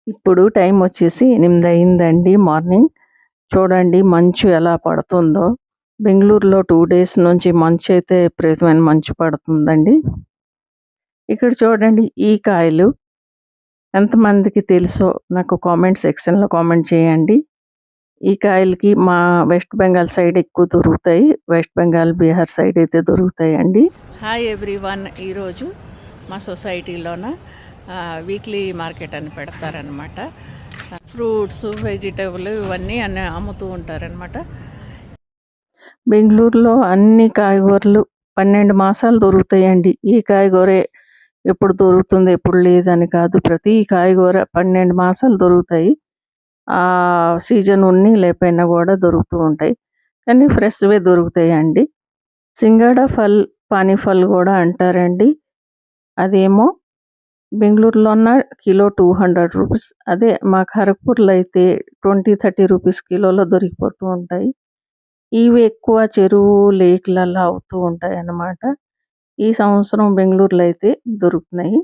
ఇప్పుడు టైం వచ్చేసి 8 అయిందండి మార్నింగ్. చూడండి మంచు ఎలా పడుతుందో. బెంగుళూరులో 2 డేస్ నుంచి మంచైతే విపరీతమైన మంచు పడుతుందండి. ఇక్కడ చూడండి ఈ కాయలు ఎంతమందికి తెలుసో నాకు కామెంట్ సెక్షన్‌లో కామెంట్ చేయండి. ఈ కాయలకి మా వెస్ట్ బెంగాల్ సైడ్ ఎక్కువ దొరుకుతాయి. వెస్ట్ బెంగాల్, బీహార్ సైడ్ అయితే దొరుకుతాయండి. Hi everyone. ఈరోజు మా సొసైటీలోన వీక్లీ మార్కెట్ అని పెడతారనమాట. ఫ్రూట్స్, వెజిటబుల్ ఇవన్నీ అమ్ముతూ ఉంటారనమాట. బెంగుళూరులో అన్ని కాయగూరలు 12 మాసాలు దొరుకుతాయండి. ఈ కాయగూరే ఎప్పుడు దొరుకుతుంది, ఎప్పుడు లేదని కాదు. ప్రతి కాయగూర 12 మాసాలు దొరుకుతాయి. సీజన్ ఉన్ని లేకపోయినా కూడా దొరుకుతూ ఉంటాయి. కానీ ఫ్రెష్‌వే దొరుకుతాయండి. సింగాడా ఫల్, పానీ ఫల్ కూడా అంటారండి. అదేమో బెంగుళూరులోన కిలో 200 రూపీస్. అదే మా ఖరగ్‌పూర్‌లో అయితే 20, 30 రూపీస్ కిలోలో దొరికిపోతూ ఉంటాయి. ఇవి ఎక్కువ చెరువు, లేక్‌లలో అవుతూ ఉంటాయన్నమాట. ఈ సంవత్సరం బెంగుళూరులో అయితే దొరుకుతున్నాయి.